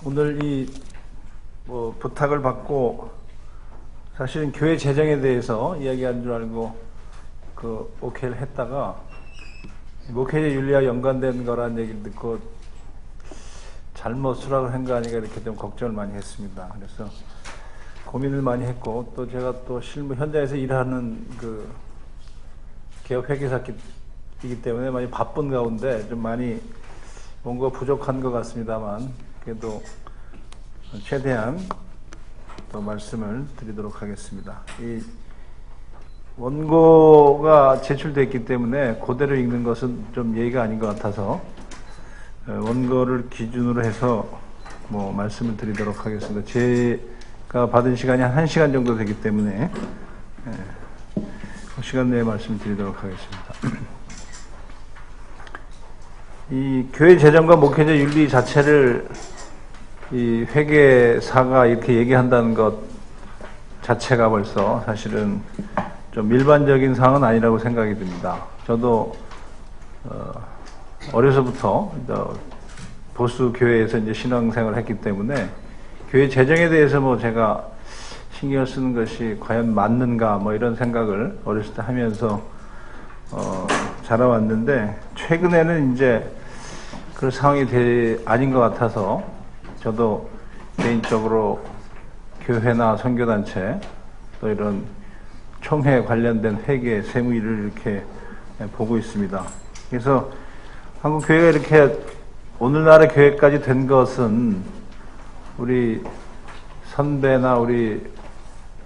오늘 부탁을 받고 사실은 교회 재정에 대해서 이야기한 줄 알고 오케이를 했다가 목회자 윤리와 연관된 거라는 얘기를 듣고 잘못 수락을 한 거 아닌가 이렇게 좀 걱정을 많이 했습니다. 그래서 고민을 많이 했고 또 제가 또 실무 현장에서 일하는 개업 회계사이기 때문에 많이 바쁜 가운데 좀 많이 뭔가 부족한 것 같습니다만 그래도 최대한 또 말씀을 드리도록 하겠습니다. 이 원고가 제출됐기 때문에 그대로 읽는 것은 좀 예의가 아닌 것 같아서 원고를 기준으로 해서 말씀을 드리도록 하겠습니다. 제가 받은 시간이 한 1시간 정도 되기 때문에 그 시간 내에 말씀을 드리도록 하겠습니다. 이 교회 재정과 목회자 윤리 자체를 이 회계사가 이렇게 얘기한다는 것 자체가 벌써 사실은 좀 일반적인 사항은 아니라고 생각이 듭니다. 저도 어려서부터 보수 교회에서 이제 신앙생활을 했기 때문에 교회 재정에 대해서 제가 신경을 쓰는 것이 과연 맞는가 이런 생각을 어렸을 때 하면서 자라왔는데 최근에는 이제 그런 상황이 아닌 것 같아서 저도 개인적으로 교회나 선교단체 또 이런 총회 관련된 회계 세무일을 이렇게 보고 있습니다. 그래서 한국 교회가 이렇게 오늘날의 교회까지 된 것은 우리 선배나 우리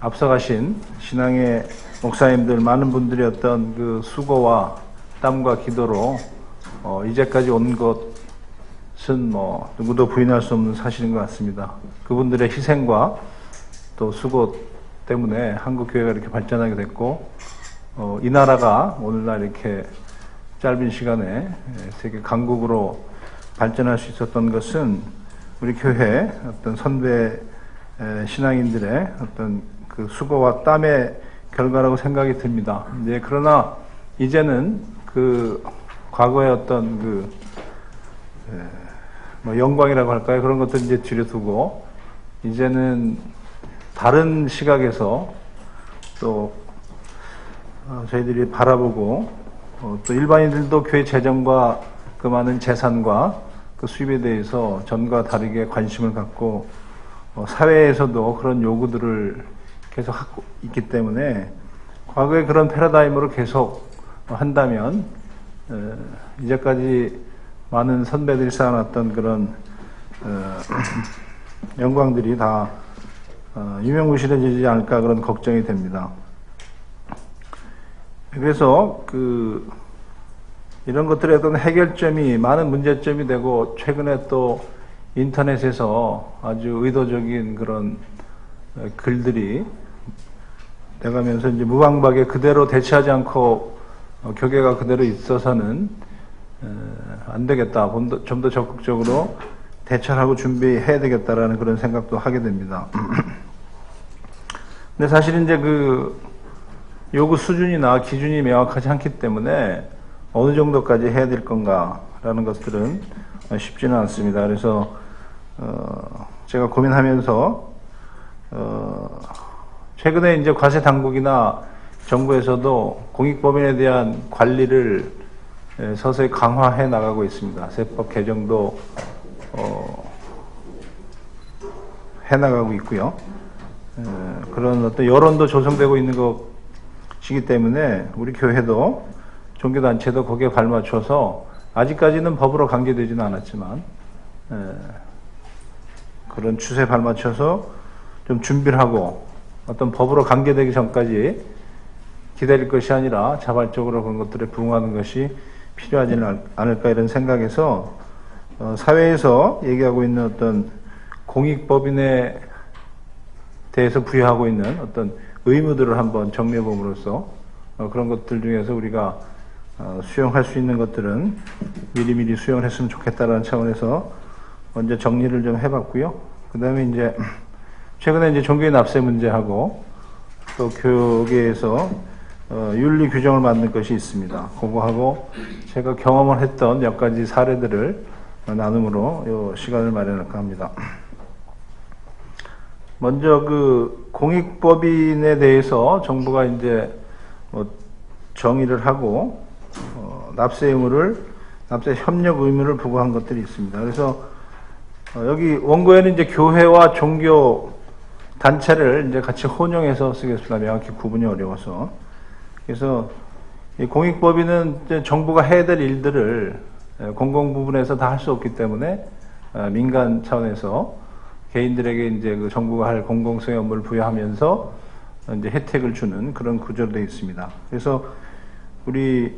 앞서가신 신앙의 목사님들 많은 분들이 어떤 그 수고와 땀과 기도로 이제까지 온 것은 누구도 부인할 수 없는 사실인 것 같습니다. 그분들의 희생과 또 수고 때문에 한국 교회가 이렇게 발전하게 됐고 이 나라가 오늘날 이렇게 짧은 시간에 세계 강국으로 발전할 수 있었던 것은 우리 교회 어떤 선배 신앙인들의 어떤 그 수고와 땀의 결과라고 생각이 듭니다. 이제 그러나 이제는 그 과거의 어떤 영광이라고 할까요? 그런 것들 이제 뒤로 두고 이제는 다른 시각에서 또 저희들이 바라보고 또 일반인들도 교회 재정과 그 많은 재산과 그 수입에 대해서 전과 다르게 관심을 갖고 사회에서도 그런 요구들을 계속 하고 있기 때문에 과거에 그런 패러다임으로 계속 한다면 이제까지 많은 선배들이 쌓아놨던 그런 영광들이 다 유명무실해지지 않을까 그런 걱정이 됩니다. 그래서 이런 것들의 어떤 해결점이 많은 문제점이 되고 최근에 또 인터넷에서 아주 의도적인 그런 글들이 돼가면서 이제 무방박에 그대로 대처하지 않고 교계가 그대로 있어서는 안 되겠다. 좀 더 적극적으로 대처를 하고 준비해야 되겠다라는 그런 생각도 하게 됩니다. 근데 사실 이제 요구 수준이나 기준이 명확하지 않기 때문에 어느 정도까지 해야 될 건가라는 것들은 쉽지는 않습니다. 그래서 제가 고민하면서 최근에 이제 과세 당국이나 정부에서도 공익법인에 대한 관리를 서서히 강화해 나가고 있습니다. 세법 개정도 해 나가고 있고요. 그런 어떤 여론도 조성되고 있는 것이기 때문에 우리 교회도 종교단체도 거기에 발맞춰서 아직까지는 법으로 강제되지는 않았지만 그런 추세에 발맞춰서 좀 준비를 하고 어떤 법으로 강제되기 전까지 기다릴 것이 아니라 자발적으로 그런 것들에 부응하는 것이 필요하지는 않을까 이런 생각에서 사회에서 얘기하고 있는 어떤 공익법인에 대해서 부여하고 있는 어떤 의무들을 한번 정리해 봄으로써 그런 것들 중에서 우리가 수용할 수 있는 것들은 미리미리 수용을 했으면 좋겠다라는 차원에서 먼저 정리를 좀 해봤고요. 그 다음에 이제 최근에 이제 종교인 납세 문제하고 또 교계에서 윤리 규정을 만든 것이 있습니다. 그거하고 제가 경험을 했던 몇 가지 사례들을 나눔으로 이 시간을 마련할까 합니다. 먼저 그 공익법인에 대해서 정부가 이제 뭐 정의를 하고 납세 협력 의무를 부과한 것들이 있습니다. 그래서 여기 원고에는 이제 교회와 종교 단체를 이제 같이 혼용해서 쓰겠습니다. 명확히 구분이 어려워서. 그래서 이 공익법인은 이제 정부가 해야 될 일들을 공공 부분에서 다 할 수 없기 때문에 민간 차원에서 개인들에게 이제 그 정부가 할 공공성의 업무를 부여하면서 이제 혜택을 주는 그런 구조로 되어 있습니다. 그래서 우리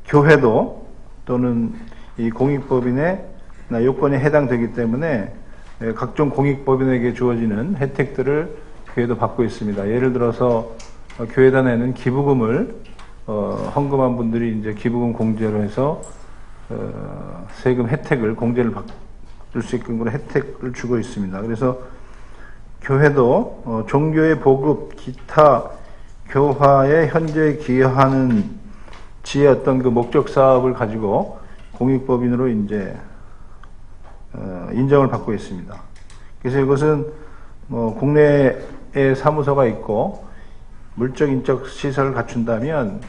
교회도 또는 이 공익법인의 요건에 해당되기 때문에 각종 공익법인에게 주어지는 혜택들을 교회도 받고 있습니다. 예를 들어서 교회에다 내는 기부금을 헌금한 분들이 이제 기부금 공제로 해서 세금 혜택을 공제를 받을 수 있는 그런 혜택을 주고 있습니다. 그래서 교회도 종교의 보급, 기타 교화에 현재 기여하는 지의 어떤 그 목적 사업을 가지고 공익법인으로 이제 인정을 받고 있습니다. 그래서 이것은 뭐 국내에 사무소가 있고 물적 인적 시설을 갖춘다면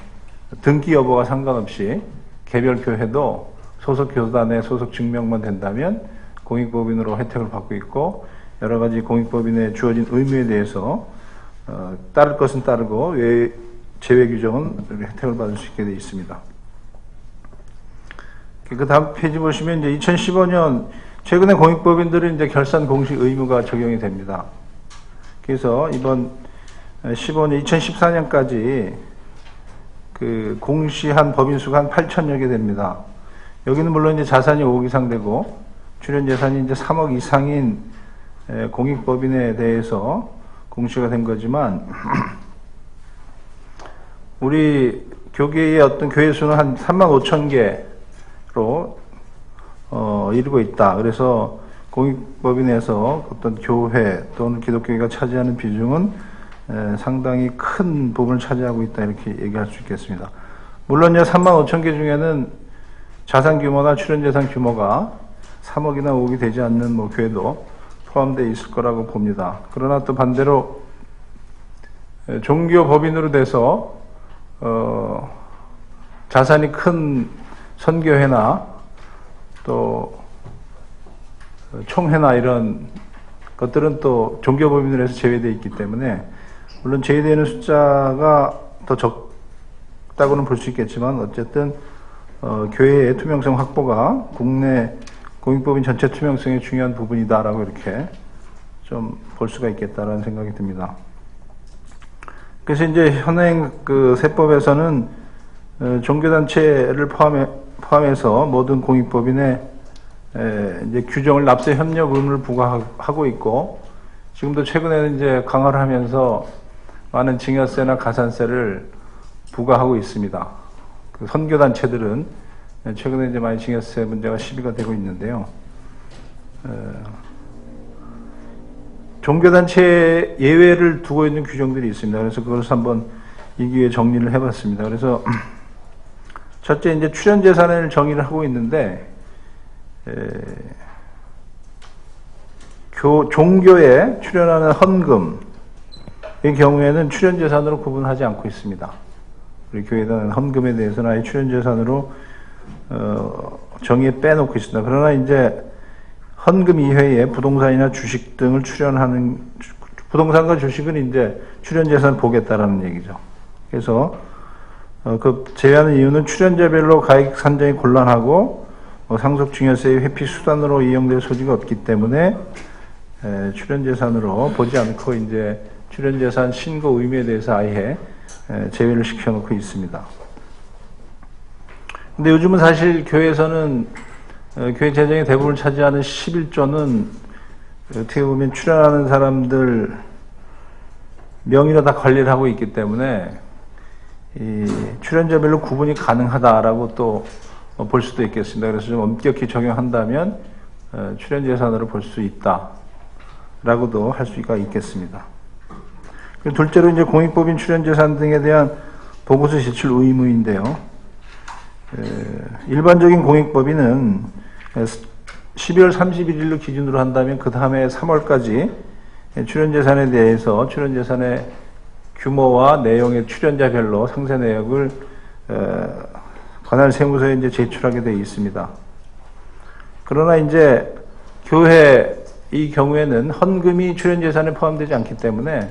등기 여부가 상관없이 개별 교회도 소속 교단의 소속 증명만 된다면 공익법인으로 혜택을 받고 있고, 여러 가지 공익법인에 주어진 의무에 대해서 따를 것은 따르고 제외 규정은 혜택을 받을 수 있게 되어 있습니다. 그 다음 페이지 보시면 이제 2015년 최근에 공익법인들은 이제 결산 공시 의무가 적용이 됩니다. 그래서 이번 2014년까지 그 공시한 법인 수가 한 8천여 개 됩니다. 여기는 물론 이제 자산이 5억 이상 되고 출연 재산이 이제 3억 이상인 공익법인에 대해서 공시가 된 거지만 우리 교계의 어떤 교회 수는 한 3만 5천 개로 이르고 있다. 그래서 공익법인에서 어떤 교회 또는 기독교회가 차지하는 비중은 상당히 큰 부분을 차지하고 있다. 이렇게 얘기할 수 있겠습니다. 물론 3만 5천 개 중에는 자산 규모나 출연재산 규모가 3억이나 5억이 되지 않는 뭐 교회도 포함되어 있을 거라고 봅니다. 그러나 또 반대로 종교 법인으로 돼서 자산이 큰 선교회나 또 총회나 이런 것들은 또 종교 법인으로 해서 제외되어 있기 때문에 물론 제외되는 숫자가 더 적다고는 볼 수 있겠지만 어쨌든 교회의 투명성 확보가 국내 공익법인 전체 투명성의 중요한 부분이다라고 이렇게 좀 볼 수가 있겠다라는 생각이 듭니다. 그래서 이제 현행 그 세법에서는 종교단체를 포함해서 모든 공익법인에 이제 규정을 납세 협력 의무를 부과하고 있고, 지금도 최근에는 이제 강화를 하면서 많은 증여세나 가산세를 부과하고 있습니다. 그 선교단체들은 최근에 이제 많이 증여세 문제가 시비가 되고 있는데요. 종교단체 예외를 두고 있는 규정들이 있습니다. 그래서 그것을 한번 이 기회에 정리를 해봤습니다. 그래서 첫째 이제 출연재산을 정의를 하고 있는데 종교에 출연하는 헌금의 경우에는 출연재산으로 구분하지 않고 있습니다. 우리 교회는 헌금에 대해서는 아예 출연재산으로 정의에 빼놓고 있습니다. 그러나 이제 헌금 이외에 부동산이나 주식 등을 출연하는, 부동산과 주식은 이제 출연재산 보겠다라는 얘기죠. 그래서 그 제외하는 이유는 출연자별로 가액 산정이 곤란하고 상속 증여세의 회피 수단으로 이용될 소지가 없기 때문에 출연재산으로 보지 않고 이제 출연재산 신고 의무에 대해서 아예 제외를 시켜놓고 있습니다. 근데 요즘은 사실 교회에서는 교회 재정의 대부분을 차지하는 11조는 어떻게 보면 출연하는 사람들 명의로 다 관리를 하고 있기 때문에 이 출연자별로 구분이 가능하다라고 또 볼 수도 있겠습니다. 그래서 좀 엄격히 적용한다면 출연재산으로 볼 수 있다라고도 할 수가 있겠습니다. 둘째로 이제 공익법인 출연재산 등에 대한 보고서 제출 의무인데요. 일반적인 공익법인은 12월 31일로 기준으로 한다면 그 다음에 3월까지 출연재산에 대해서 출연재산의 규모와 내용의 출연자별로 상세 내역을 관할 세무서에 이제 제출하게 되어 있습니다. 그러나 이제 교회 이 경우에는 헌금이 출연재산에 포함되지 않기 때문에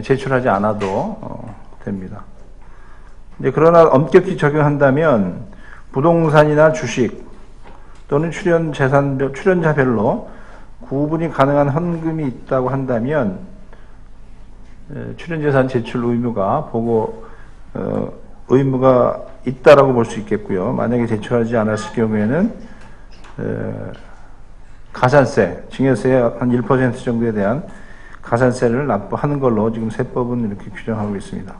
제출하지 않아도 됩니다. 이제 그러나 엄격히 적용한다면 부동산이나 주식 또는 출연자별로 구분이 가능한 헌금이 있다고 한다면 출연재산 제출 의무가 의무가 있다라고 볼 수 있겠고요. 만약에 제출하지 않았을 경우에는 가산세, 증여세의 한 1% 정도에 대한 가산세를 납부하는 걸로 지금 세법은 이렇게 규정하고 있습니다.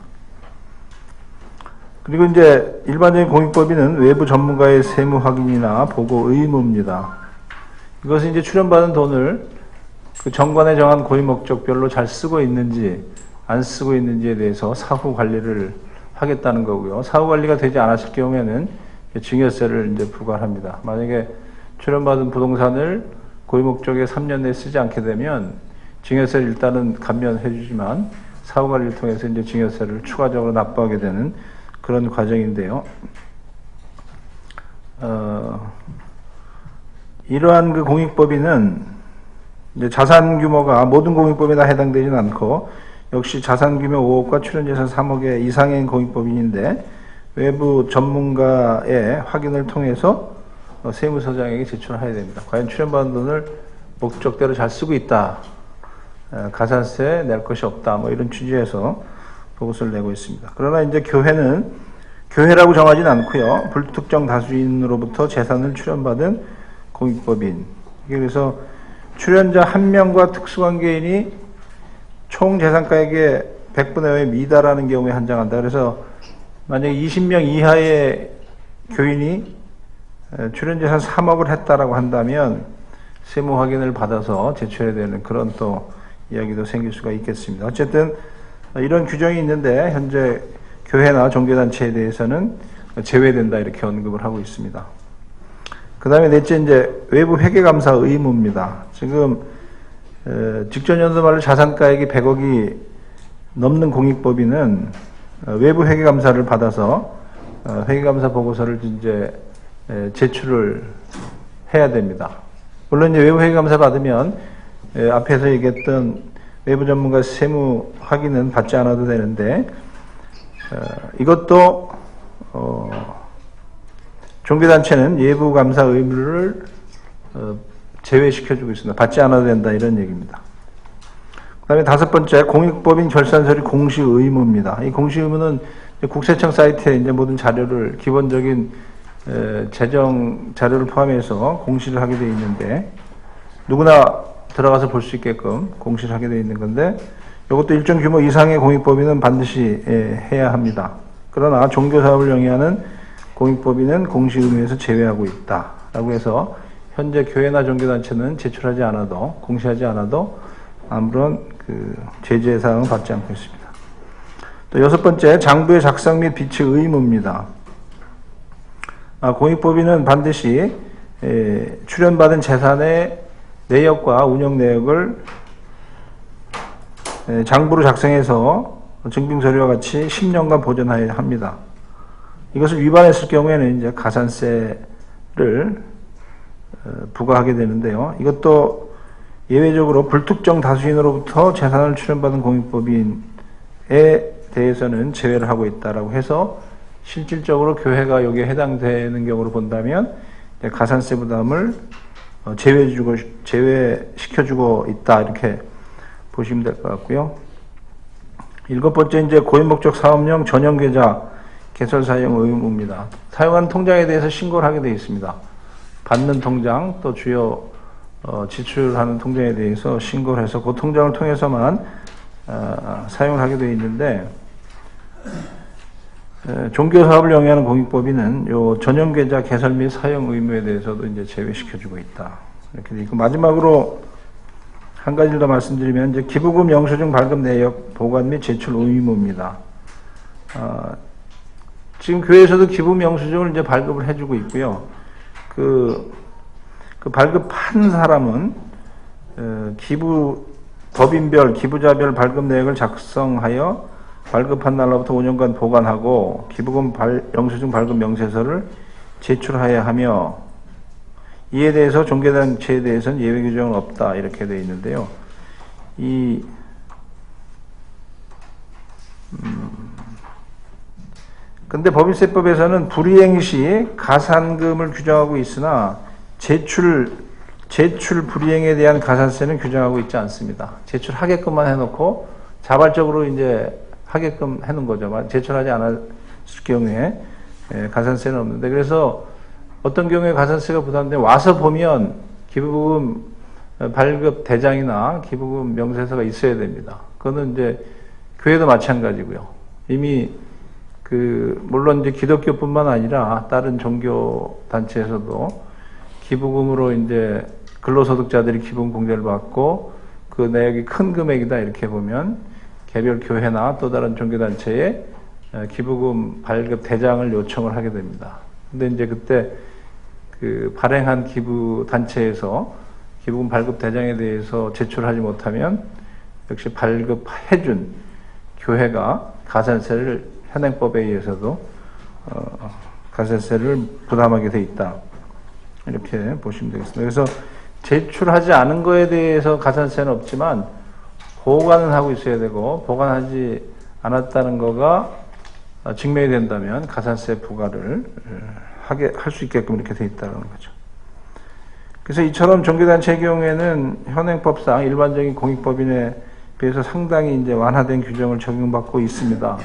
그리고 이제 일반적인 공익법인은 외부 전문가의 세무 확인이나 보고 의무입니다. 이것은 이제 출연받은 돈을 그 정관에 정한 고의 목적별로 잘 쓰고 있는지 안 쓰고 있는지에 대해서 사후 관리를 하겠다는 거고요. 사후 관리가 되지 않았을 경우에는 증여세를 이제 부과합니다. 만약에 출연받은 부동산을 고의 목적에 3년 내에 쓰지 않게 되면 증여세를 일단은 감면해 주지만 사후 관리를 통해서 이제 증여세를 추가적으로 납부하게 되는 그런 과정인데요. 이러한 그 공익법인은 이제 자산 규모가 모든 공익법에 다 해당되지는 않고 역시 자산 규모 5억과 출연재산 3억의 이상의 공익법인인데 외부 전문가의 확인을 통해서 세무서장에게 제출해야 됩니다. 과연 출연받은 돈을 목적대로 잘 쓰고 있다. 가산세 낼 것이 없다. 뭐 이런 취지에서 보고서를 내고 있습니다. 그러나 이제 교회는 교회라고 정하진 않고요. 불특정 다수인으로부터 재산을 출연받은 공익법인. 그래서 출연자 1명과 특수관계인이 총 재산가액의 100분의 1에 미달하는 경우에 한정한다. 그래서 만약에 20명 이하의 교인이 출연재산 3억을 했다라고 한다면 세무 확인을 받아서 제출해야 되는 그런 또 이야기도 생길 수가 있겠습니다. 어쨌든 이런 규정이 있는데 현재 교회나 종교단체에 대해서는 제외된다 이렇게 언급을 하고 있습니다. 그 다음에 넷째 이제 외부 회계감사 의무입니다. 지금 직전 연도 말로 자산가액이 100억이 넘는 공익법인은 외부 회계감사를 받아서 회계감사 보고서를 이제 제출을 해야 됩니다. 물론 이제 외부 회계감사 받으면 앞에서 얘기했던 외부 전문가 세무 확인은 받지 않아도 되는데 이것도 종교단체는 예부 감사 의무를 제외시켜주고 있습니다. 받지 않아도 된다 이런 얘기입니다. 그 다음에 다섯 번째 공익법인 결산서류 공시 의무입니다. 이 공시 의무는 국세청 사이트에 이제 모든 자료를 기본적인 재정 자료를 포함해서 공시를 하게 되어 있는데 누구나 들어가서 볼 수 있게끔 공시를 하게 되어 있는 건데 이것도 일정 규모 이상의 공익법인은 반드시 해야 합니다. 그러나 종교사업을 영위하는 공익법인은 공시 의무에서 제외하고 있다라고 해서 현재 교회나 종교단체는 제출하지 않아도 공시하지 않아도 아무런 그 제재 사항은 받지 않고 있습니다. 또 여섯 번째 장부의 작성 및 비치 의무입니다. 공익법인은 반드시 출연받은 재산의 내역과 운영 내역을 장부로 작성해서 증빙서류와 같이 10년간 보존해야 합니다. 이것을 위반했을 경우에는 이제 가산세를 부과하게 되는데요. 이것도 예외적으로 불특정 다수인으로부터 재산을 출연받은 공익법인에 대해서는 제외를 하고 있다라고 해서 실질적으로 교회가 여기에 해당되는 경우로 본다면 가산세 부담을 제외시켜주고 있다 이렇게 보시면 될 것 같고요. 일곱 번째 이제 고유목적 사업용 전용 계좌 개설 사용 의무입니다. 사용하는 통장에 대해서 신고를 하게 되어 있습니다. 받는 통장 또 주요 지출하는 통장에 대해서 신고를 해서 그 통장을 통해서만 사용을 하게 되어 있는데 종교사업을 영위하는 공익법인은 요 전용계좌 개설 및 사용 의무에 대해서도 이제 제외시켜주고 있다. 이렇게 되어 있고 마지막으로 한 가지를 더 말씀드리면 이제 기부금 영수증 발급 내역 보관 및 제출 의무입니다. 지금 교회에서도 기부금 영수증을 이제 발급을 해주고 있고요. 그 그 발급한 사람은 법인별 기부자별 발급 내역을 작성하여 발급한 날로부터 5년간 보관하고 기부금 영수증 발급 명세서를 제출하여야 하며, 이에 대해서 종교단체에 대해서는 예외 규정은 없다, 이렇게 되어 있는데요. 근데 법인세법에서는 불이행 시 가산금을 규정하고 있으나 제출 불이행에 대한 가산세는 규정하고 있지 않습니다. 제출하게끔만 해놓고 자발적으로 이제 하게끔 해놓은 거죠. 제출하지 않았을 경우에 가산세는 없는데, 그래서 어떤 경우에 가산세가 부담되면 와서 보면 기부금 발급 대장이나 기부금 명세서가 있어야 됩니다. 그거는 이제 교회도 마찬가지고요. 이미 물론 이제 기독교뿐만 아니라 다른 종교 단체에서도 기부금으로 이제 근로소득자들이 기부금 공제를 받고 그 내역이 큰 금액이다, 이렇게 보면 개별 교회나 또 다른 종교 단체에 기부금 발급 대장을 요청을 하게 됩니다. 근데 이제 그때 발행한 기부 단체에서 기부금 발급 대장에 대해서 제출하지 못하면 역시 발급해준 교회가 가산세를 현행법에 의해서도 가산세를 부담하게 돼 있다, 이렇게 보시면 되겠습니다. 그래서 제출하지 않은 거에 대해서 가산세는 없지만 보관은 하고 있어야 되고, 보관하지 않았다는 거가 증명이 된다면 가산세 부과를 할 수 있게끔 이렇게 돼 있다는 거죠. 그래서 이처럼 종교단체의 경우에는 현행법상 일반적인 공익법인에 비해서 상당히 이제 완화된 규정을 적용받고 있습니다.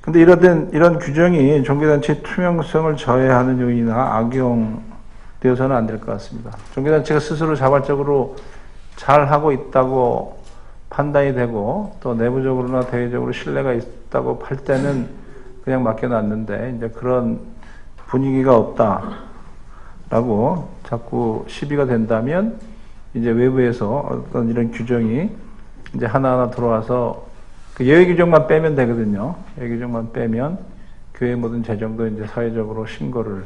근데 이런 규정이 종교단체의 투명성을 저해하는 요인이나 악용되어서는 안 될 것 같습니다. 종교단체가 스스로 자발적으로 잘 하고 있다고 판단이 되고, 또 내부적으로나 대외적으로 신뢰가 있다고 할 때는 그냥 맡겨놨는데, 이제 그런 분위기가 없다라고 자꾸 시비가 된다면, 이제 외부에서 어떤 이런 규정이 이제 하나하나 들어와서 그 예외 규정만 빼면 되거든요. 예외 규정만 빼면 교회 모든 재정도 이제 사회적으로 신고를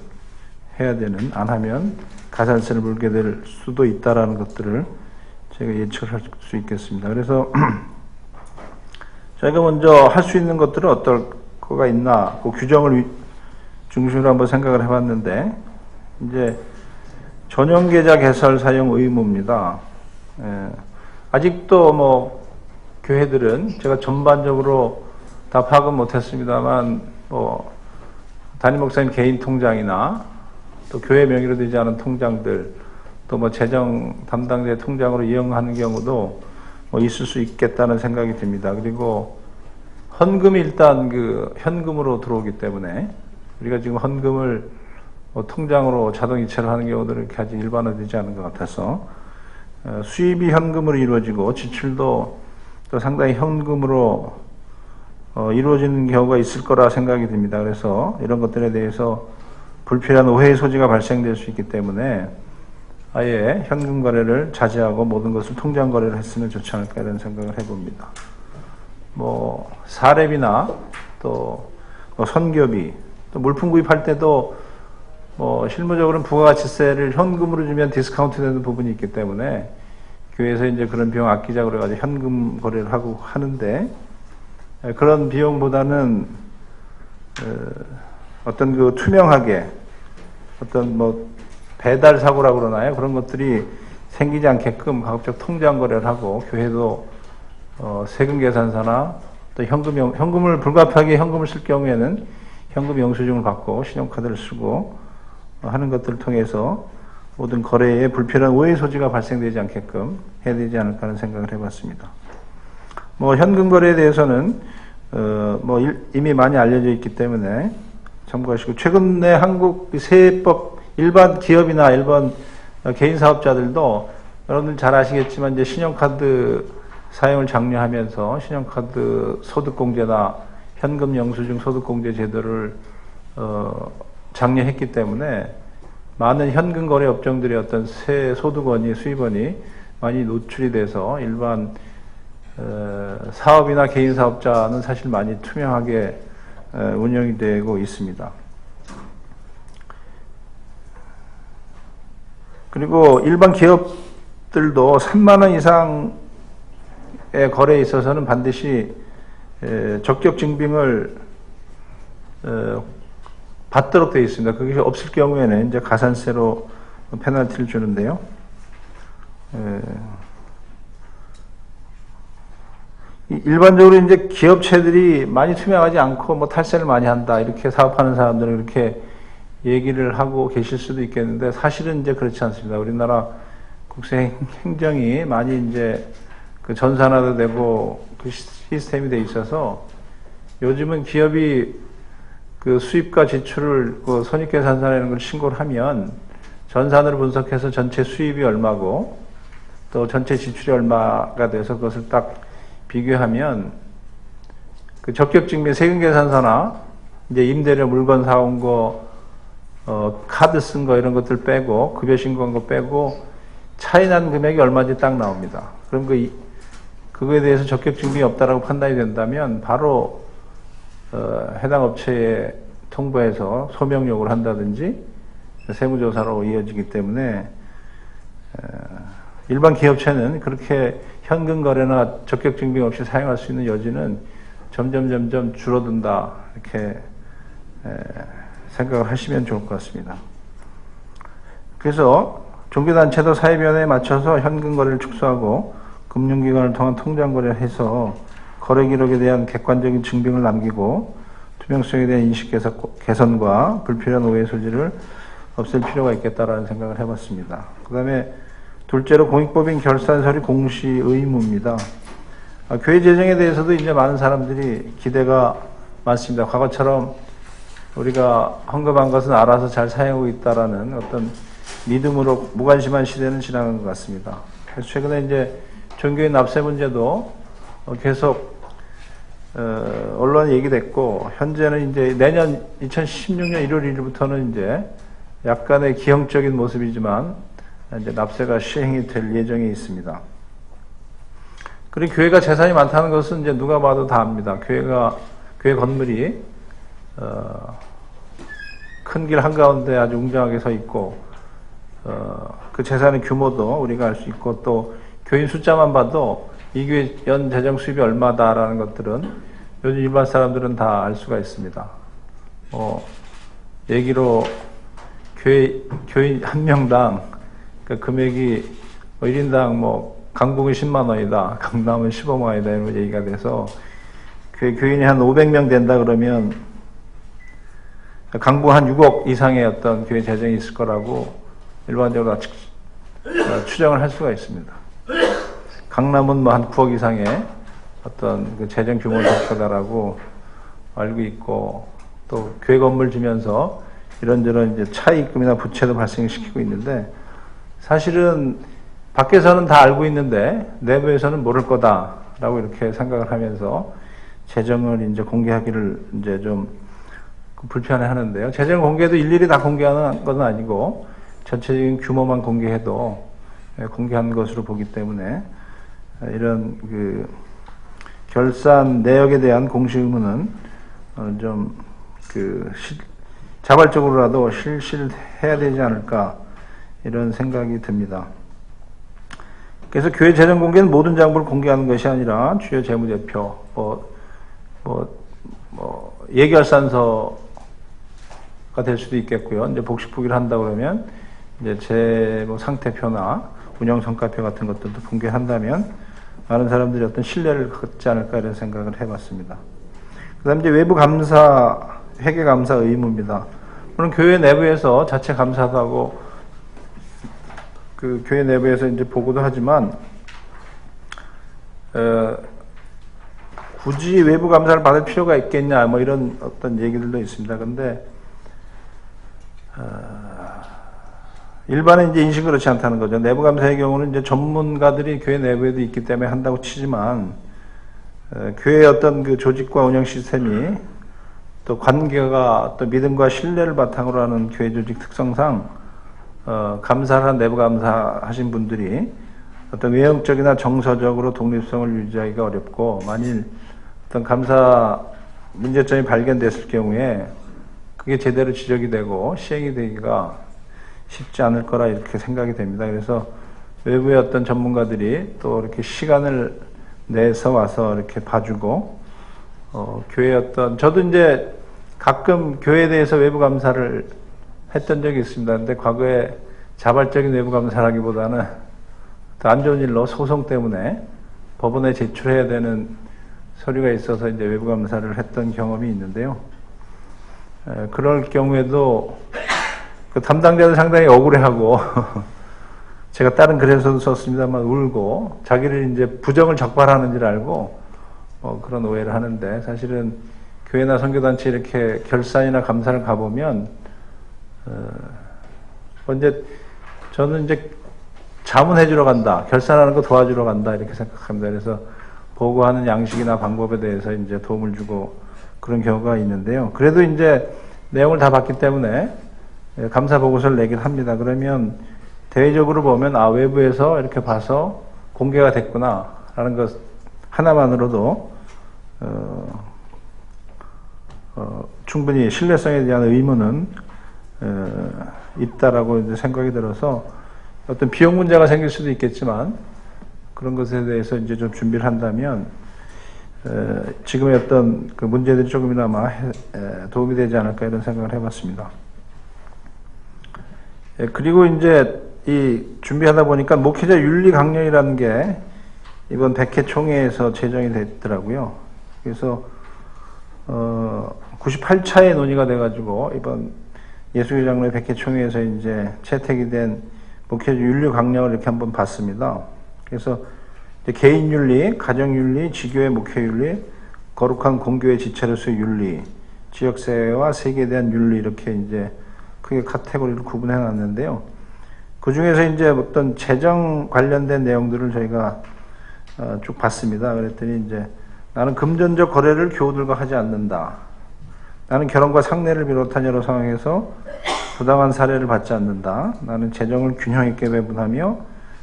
해야 되는, 안 하면 가산세를 물게 될 수도 있다라는 것들을 제가 예측할 수 있겠습니다. 그래서 저희가 먼저 할 수 있는 것들은 어떨 거가 있나, 그 규정을 중심으로 한번 생각을 해봤는데, 이제 전용 계좌 개설 사용 의무입니다. 아직도 뭐 교회들은 제가 전반적으로 다 파악은 못했습니다만, 뭐 담임 목사님 개인 통장이나 또 교회 명의로 되지 않은 통장들, 또 뭐 재정 담당자 통장으로 이용하는 경우도 뭐 있을 수 있겠다는 생각이 듭니다. 그리고 헌금이 일단 현금으로 들어오기 때문에 우리가 지금 헌금을 뭐 통장으로 자동 이체를 하는 경우들은 이렇게 아직 일반화되지 않은 것 같아서 수입이 현금으로 이루어지고 지출도 또 상당히 현금으로 이루어지는 경우가 있을 거라 생각이 듭니다. 그래서 이런 것들에 대해서 불필요한 오해의 소지가 발생될 수 있기 때문에 아예 현금 거래를 자제하고 모든 것을 통장 거래를 했으면 좋지 않을까, 이런 생각을 해봅니다. 뭐 사례비나 또 선교비, 또 물품 구입할 때도 뭐 실무적으로는 부가가치세를 현금으로 주면 디스카운트 되는 부분이 있기 때문에 교회에서 이제 그런 비용 아끼자고 그래가지고 현금 거래를 하고 하는데, 그런 비용보다는 어떤 투명하게 어떤 뭐 배달 사고라고 그러나요? 그런 것들이 생기지 않게끔 가급적 통장 거래를 하고, 교회도 세금 계산서나 또 현금을 불가피하게 현금을 쓸 경우에는 현금 영수증을 받고 신용카드를 쓰고 하는 것들을 통해서 모든 거래에 불필요한 오해 소지가 발생되지 않게끔 해야 되지 않을까 하는 생각을 해봤습니다. 뭐 현금 거래에 대해서는 뭐 이미 많이 알려져 있기 때문에 참고하시고, 최근에 한국 세법 일반 기업이나 일반 개인 사업자들도 여러분들 잘 아시겠지만 이제 신용카드 사용을 장려하면서 신용카드 소득공제나 현금 영수증 소득공제 제도를 장려했기 때문에 많은 현금 거래 업종들의 어떤 소득원이, 수입원이 많이 노출이 돼서 일반 사업이나 개인 사업자는 사실 많이 투명하게 운영이 되고 있습니다. 그리고 일반 기업들도 3만 원 이상의 거래에 있어서는 반드시 적격 증빙을 받도록 되어 있습니다. 그게 없을 경우에는 이제 가산세로 페널티를 주는데요. 일반적으로 이제 기업체들이 많이 투명하지 않고 뭐 탈세를 많이 한다 이렇게 사업하는 사람들은 이렇게 얘기를 하고 계실 수도 있겠는데 사실은 이제 그렇지 않습니다. 우리나라 국세 행정이 많이 이제 그 전산화도 되고 그 시스템이 돼 있어서 요즘은 기업이 그 수입과 지출을 그 손익계산서에 이런 걸 신고를 하면 전산으로 분석해서 전체 수입이 얼마고 또 전체 지출이 얼마가 돼서 그것을 딱 비교하면 그 적격증빙 세금계산서나 이제 임대료 물건 사온 거, 카드 쓴 거 이런 것들 빼고 급여 신고한 거 빼고 차이 난 금액이 얼마인지 딱 나옵니다. 그럼 그거에 대해서 적격증빙이 없다라고 판단이 된다면 바로 해당 업체에 통보해서 소명 요구를 한다든지 세무조사로 이어지기 때문에 일반 기업체는 그렇게 현금 거래나 적격 증빙 없이 사용할 수 있는 여지는 점점 줄어든다 이렇게 생각을 하시면 좋을 것 같습니다. 그래서 종교단체도 사회변화에 맞춰서 현금 거래를 축소하고 금융기관을 통한 통장 거래를 해서 거래 기록에 대한 객관적인 증빙을 남기고 투명성에 대한 인식 개선과 불필요한 오해 소지를 없앨 필요가 있겠다라는 생각을 해봤습니다. 그 다음에 둘째로 공익법인 결산서류 공시 의무입니다. 교회 재정에 대해서도 이제 많은 사람들이 기대가 많습니다. 과거처럼 우리가 헌금한 것은 알아서 잘 사용하고 있다라는 어떤 믿음으로 무관심한 시대는 지나간 것 같습니다. 그래서 최근에 이제 종교인 납세 문제도 계속 언론에 얘기됐고 현재는 이제 내년 2016년 1월 1일부터는 이제 약간의 기형적인 모습이지만 이제 납세가 시행이 될 예정에 있습니다. 그리고 교회가 재산이 많다는 것은 이제 누가 봐도 다 압니다. 교회 건물이 큰 길 한가운데 아주 웅장하게 서 있고 그 재산의 규모도 우리가 알 수 있고 또 교인 숫자만 봐도 이 교회 연 재정 수입이 얼마다라는 것들은 요즘 일반 사람들은 다 알 수가 있습니다. 얘기로 교인 한 명당 그 금액이 1인당 강북은 10만 원이다, 강남은 15만 원이다 이런 얘기가 돼서 교인이 한 500명 된다 그러면 강북 한 6억 이상의 어떤 교회 재정이 있을 거라고 일반적으로 추정을 할 수가 있습니다. 강남은 한 9억 이상의 어떤 그 재정 규모를 될 거다라고 알고 있고 또 교회 건물 주면서 이런저런 이제 차입금이나 부채도 발생시키고 있는데 사실은 밖에서는 다 알고 있는데 내부에서는 모를 거다라고 이렇게 생각을 하면서 재정을 이제 공개하기를 이제 좀 불편해 하는데요. 재정 공개도 일일이 다 공개하는 건 아니고 전체적인 규모만 공개해도 공개한 것으로 보기 때문에 이런 그 결산 내역에 대한 공시 의무는 좀 자발적으로라도 실시해야 되지 않을까 이런 생각이 듭니다. 그래서 교회 재정 공개는 모든 장부를 공개하는 것이 아니라 주요 재무제표, 예결산서가 될 수도 있겠고요. 이제 복식부기를 한다 그러면 이제 재무 상태표나 운영 성과표 같은 것들도 공개한다면 많은 사람들이 어떤 신뢰를 갖지 않을까 이런 생각을 해봤습니다. 그다음 이제 외부 감사, 회계 감사 의무입니다. 물론 교회 내부에서 자체 감사도 하고 그 교회 내부에서 이제 보고도 하지만 굳이 외부 감사를 받을 필요가 있겠냐 이런 어떤 얘기들도 있습니다. 근데 일반은 이제 인식은 그렇지 않다는 거죠. 내부 감사의 경우는 이제 전문가들이 교회 내부에도 있기 때문에 한다고 치지만 교회의 어떤 그 조직과 운영 시스템이 또 관계가 또 믿음과 신뢰를 바탕으로 하는 교회 조직 특성상 감사를 한 내부 감사하신 분들이 어떤 외형적이나 정서적으로 독립성을 유지하기가 어렵고 만일 어떤 감사 문제점이 발견됐을 경우에 그게 제대로 지적이 되고 시행이 되기가 쉽지 않을 거라 이렇게 생각이 됩니다. 그래서 외부의 어떤 전문가들이 또 이렇게 시간을 내서 와서 이렇게 봐주고, 교회 저도 이제 가끔 교회에 대해서 외부 감사를 했던 적이 있습니다. 근데 과거에 자발적인 외부 감사라기보다는 더 안 좋은 일로 소송 때문에 법원에 제출해야 되는 서류가 있어서 이제 외부 감사를 했던 경험이 있는데요. 그럴 경우에도 그 담당자는 상당히 억울해하고 제가 다른 글에서도 썼습니다만 울고 자기를 이제 부정을 적발하는 줄 알고 그런 오해를 하는데, 사실은 교회나 선교단체 이렇게 결산이나 감사를 가보면 이제 저는 이제 자문해 주러 간다, 결산하는 거 도와주러 간다 이렇게 생각합니다. 그래서 보고하는 양식이나 방법에 대해서 이제 도움을 주고 그런 경우가 있는데요. 그래도 이제 내용을 다 봤기 때문에 감사 보고서를 내긴 합니다. 그러면 대외적으로 보면 외부에서 이렇게 봐서 공개가 됐구나라는 것 하나만으로도 충분히 신뢰성에 대한 의문은 있다라고 이제 생각이 들어서, 어떤 비용 문제가 생길 수도 있겠지만 그런 것에 대해서 이제 좀 준비를 한다면 지금의 어떤 그 문제들이 조금이나마 도움이 되지 않을까 이런 생각을 해봤습니다. 그리고 이제 이 준비하다 보니까 목회자 윤리 강령이라는 게 이번 100회 총회에서 제정이 됐더라고요. 그래서 98차에 논의가 돼가지고 이번 예수교 장로회 100회 총회에서 이제 채택이 된 목회자 윤리 강령을 이렇게 한번 봤습니다. 그래서 개인 윤리, 가정 윤리, 지교회 목회 윤리, 거룩한 공교회 지체로서의 윤리, 지역사회와 세계에 대한 윤리, 이렇게 이제 크게 카테고리를 구분해 놨는데요. 그 중에서 이제 어떤 재정 관련된 내용들을 저희가 쭉 봤습니다. 그랬더니 이제 나는 금전적 거래를 교우들과 하지 않는다. 나는 결혼과 상례를 비롯한 여러 상황에서 부당한 사례를 받지 않는다. 나는 재정을 균형 있게 배분하며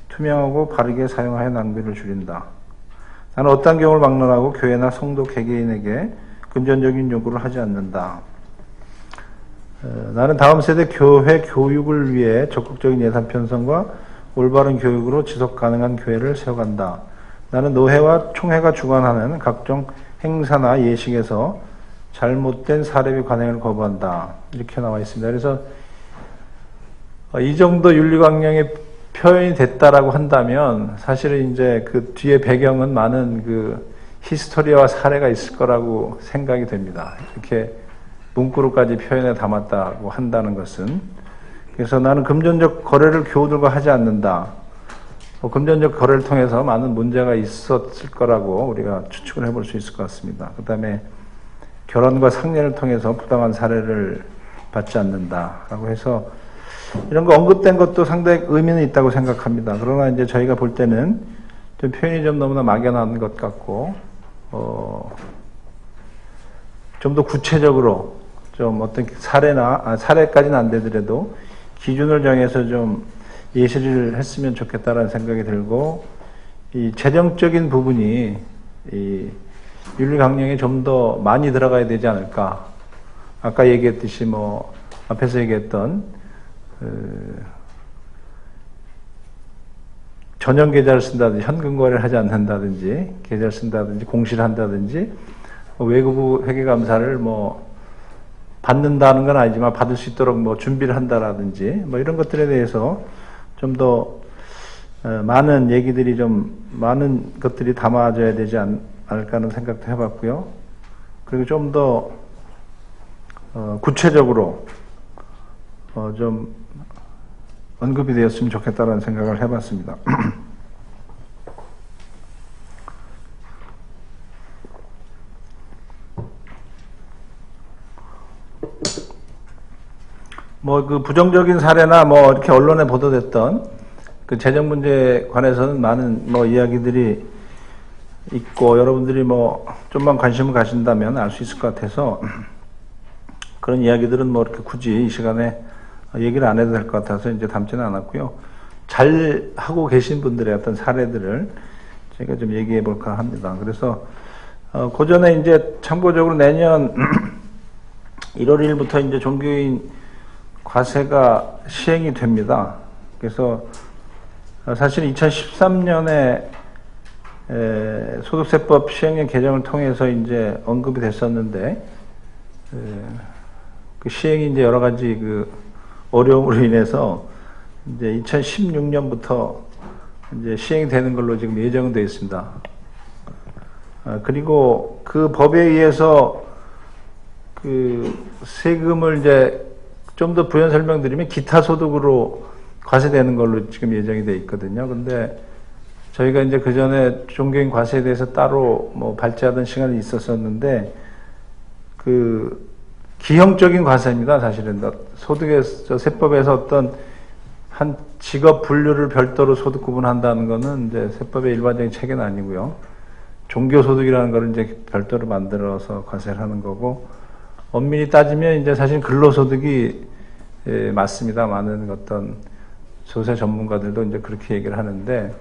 투명하고 바르게 사용하여 낭비를 줄인다. 나는 어떠한 경우를 막론하고 교회나 성도 개개인에게 금전적인 요구를 하지 않는다. 나는 다음 세대 교회 교육을 위해 적극적인 예산 편성과 올바른 교육으로 지속 가능한 교회를 세워간다. 나는 노회와 총회가 주관하는 각종 행사나 예식에서 잘못된 사례비 관행을 거부한다. 이렇게 나와 있습니다. 그래서 이 정도 윤리강령이 표현이 됐다라고 한다면 사실은 이제 그 뒤에 배경은 많은 그 히스토리와 사례가 있을 거라고 생각이 됩니다. 이렇게 문구로까지 표현에 담았다고 한다는 것은. 그래서 나는 금전적 거래를 교우들과 하지 않는다. 금전적 거래를 통해서 많은 문제가 있었을 거라고 우리가 추측을 해볼 수 있을 것 같습니다. 그 다음에 결혼과 상례를 통해서 부당한 사례를 받지 않는다라고 해서 이런 거 언급된 것도 상당히 의미는 있다고 생각합니다. 그러나 이제 저희가 볼 때는 좀 표현이 좀 너무나 막연한 것 같고, 좀 더 구체적으로 좀 어떤 사례까지는 안 되더라도 기준을 정해서 좀 예시를 했으면 좋겠다라는 생각이 들고, 이 재정적인 부분이 이 윤리 강령에 좀 더 많이 들어가야 되지 않을까. 아까 얘기했듯이 앞에서 얘기했던 전용 계좌를 쓴다든지 현금 거래를 하지 않는다든지 계좌를 쓴다든지 공시를 한다든지 외국부 회계감사를 받는다는 건 아니지만 받을 수 있도록 준비를 한다라든지 이런 것들에 대해서 좀 더 많은 얘기들이 많은 것들이 담아져야 되지 않을까 하는 생각도 해봤고요. 그리고 좀 더 구체적으로 좀 언급이 되었으면 좋겠다는 생각을 해봤습니다. 그 부정적인 사례나 이렇게 언론에 보도됐던 그 재정 문제에 관해서는 많은 이야기들이 있고, 여러분들이 좀만 관심을 가신다면 알 수 있을 것 같아서 그런 이야기들은 이렇게 굳이 이 시간에 얘기를 안 해도 될 것 같아서 이제 담지는 않았고요. 잘 하고 계신 분들의 어떤 사례들을 제가 좀 얘기해 볼까 합니다. 그래서 그 전에 이제 참고적으로 내년 1월 1일부터 이제 종교인 과세가 시행이 됩니다. 그래서 사실 2013년에 소득세법 시행령 개정을 통해서 이제 언급이 됐었는데, 그 시행이 이제 여러 가지 그 어려움으로 인해서 이제 2016년부터 이제 시행이 되는 걸로 지금 예정되어 있습니다. 그리고 그 법에 의해서 그 세금을 이제 좀 더 부연 설명드리면 기타 소득으로 과세되는 걸로 지금 예정이 되어 있거든요. 근데 저희가 이제 그 전에 종교인 과세에 대해서 따로 뭐 발제하던 시간이 있었었는데, 그 기형적인 과세입니다. 사실은 소득에서 세법에서 어떤 한 직업 분류를 별도로 소득 구분한다는 거는 이제 세법의 일반적인 체계는 아니고요. 종교소득이라는 걸 이제 별도로 만들어서 과세를 하는 거고, 엄밀히 따지면 이제 사실 근로소득이 맞습니다. 많은 어떤 조세 전문가들도 이제 그렇게 얘기를 하는데,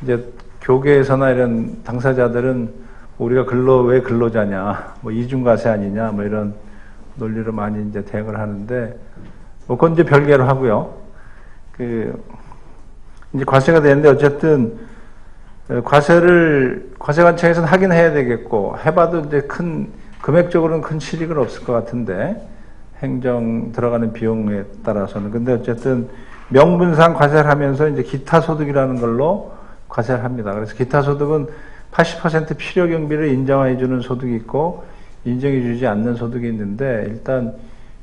이제 교계에서나 이런 당사자들은 우리가 왜 근로자냐, 뭐 이중과세 아니냐, 뭐 이런 논리로 많이 이제 대응을 하는데, 뭐 그건 이제 별개로 하고요. 이제 과세가 되는데 어쨌든 과세관청에서는 하긴 해야 되겠고, 해봐도 이제 금액적으로는 큰 실익은 없을 것 같은데, 행정 들어가는 비용에 따라서는. 근데 어쨌든 명분상 과세를 하면서 이제 기타 소득이라는 걸로 과세를 합니다. 그래서 기타 소득은 80% 필요 경비를 인정해 주는 소득이 있고, 인정해 주지 않는 소득이 있는데, 일단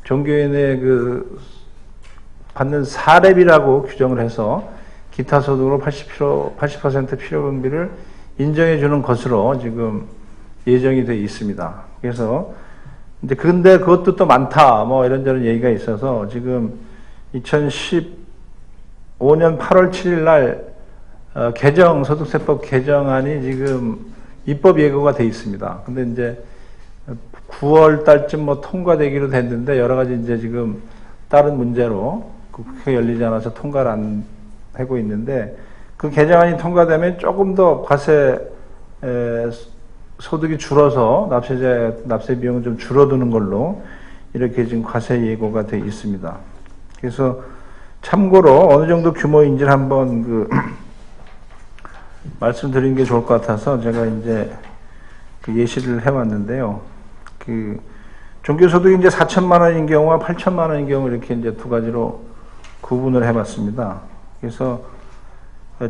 종교인의 그 받는 사례비라고 규정을 해서 기타 소득으로 80% 필요 경비를 인정해 주는 것으로 지금 예정이 되어 있습니다. 그래서 이제 근데 그것도 또 많다, 뭐 이런저런 얘기가 있어서 지금 2015년 8월 7일 날 소득세법 개정안이 지금 입법 예고가 돼 있습니다. 근데 이제 9월 달쯤 뭐 통과되기로 됐는데, 여러 가지 이제 지금 다른 문제로 국회가 열리지 않아서 통과를 안 하고 있는데, 그 개정안이 통과되면 조금 더 과세 소득이 줄어서 납세 비용은 좀 줄어드는 걸로 이렇게 지금 과세 예고가 돼 있습니다. 그래서 참고로 어느 정도 규모인지를 한번 말씀드리는 게 좋을 것 같아서 제가 이제 그 예시를 해왔는데요. 종교소득이 이제 4천만 원인 경우와 8천만 원인 경우 이렇게 이제 두 가지로 구분을 해봤습니다. 그래서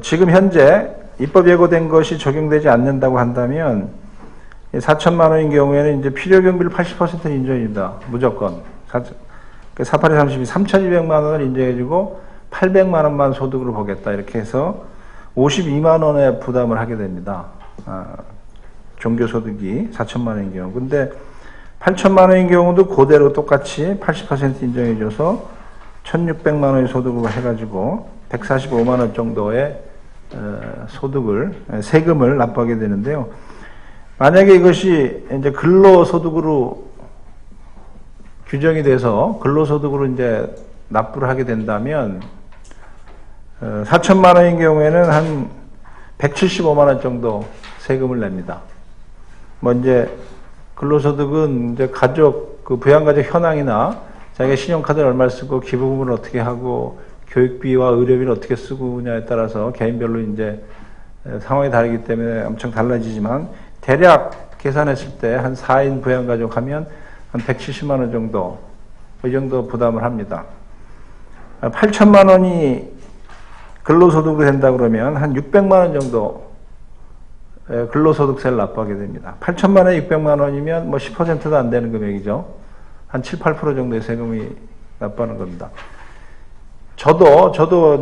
지금 현재 입법 예고된 것이 적용되지 않는다고 한다면 4천만 원인 경우에는 이제 필요 경비를 80% 인정입니다. 무조건. 48에 32, 3,200만 원을 인정해주고 800만 원만 소득으로 보겠다. 이렇게 해서 52만 원의 부담을 하게 됩니다. 종교소득이 4천만 원인 경우. 근데 8천만 원인 경우도 그대로 똑같이 80% 인정해줘서 1,600만 원의 소득으로 해가지고 145만 원 정도의 세금을 납부하게 되는데요. 만약에 이것이 이제 근로소득으로 규정이 돼서 근로소득으로 이제 납부를 하게 된다면 4천만 원인 경우에는 한 175만 원 정도 세금을 냅니다. 뭐 이제 근로소득은 이제 부양가족 현황이나 자기가 신용카드를 얼마 쓰고 기부금을 어떻게 하고 교육비와 의료비를 어떻게 쓰느냐에 따라서 개인별로 이제 상황이 다르기 때문에 엄청 달라지지만, 대략 계산했을 때 한 4인 부양가족 하면 한 170만 원 정도, 이 정도 부담을 합니다. 8천만 원이 근로소득으로 된다 그러면 한 600만 원 정도 근로소득세를 납부하게 됩니다. 8천만 원에 600만 원이면 뭐 10%도 안 되는 금액이죠. 한 7, 8% 정도의 세금이 납부하는 겁니다. 저도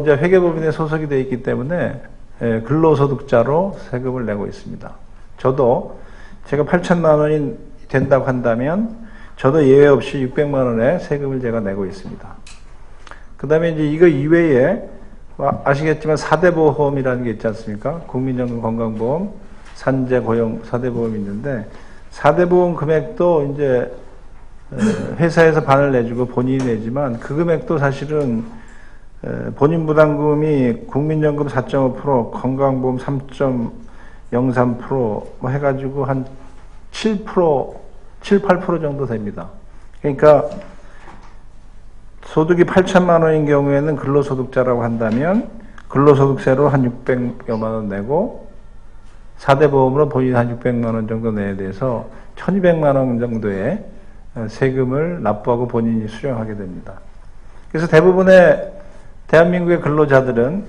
이제 회계법인에 소속이 되어 있기 때문에 근로소득자로 세금을 내고 있습니다. 저도 제가 8천만 원이 된다고 한다면 저도 예외 없이 600만 원의 세금을 제가 내고 있습니다. 그 다음에 이제 이거 이외에 아시겠지만 4대 보험이라는 게 있지 않습니까? 국민연금 건강보험, 산재 고용 4대 보험이 있는데, 4대 보험 금액도 이제 회사에서 반을 내주고 본인이 내지만, 그 금액도 사실은 본인 부담금이 국민연금 4.5%, 건강보험 3.03% 뭐 해가지고 한 7%, 7, 8% 정도 됩니다. 그러니까 소득이 8천만 원인 경우에는 근로소득자라고 한다면 근로소득세로 한 600여만 원 내고 4대 보험으로 본인 한 600만 원 정도 내야 돼서 1200만 원 정도의 세금을 납부하고 본인이 수령하게 됩니다. 그래서 대부분의 대한민국의 근로자들은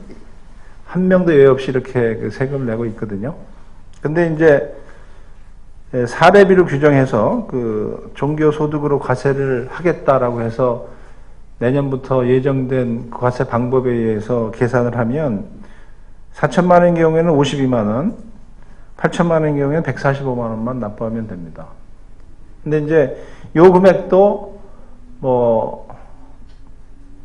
한 명도 예외 없이 이렇게 그 세금을 내고 있거든요. 근데 이제 사례비로 규정해서 그 종교소득으로 과세를 하겠다라고 해서 내년부터 예정된 과세 방법에 의해서 계산을 하면 4천만 원인 경우에는 52만 원, 8천만 원인 경우에는 145만 원만 납부하면 됩니다. 근데 이제 요 금액도 뭐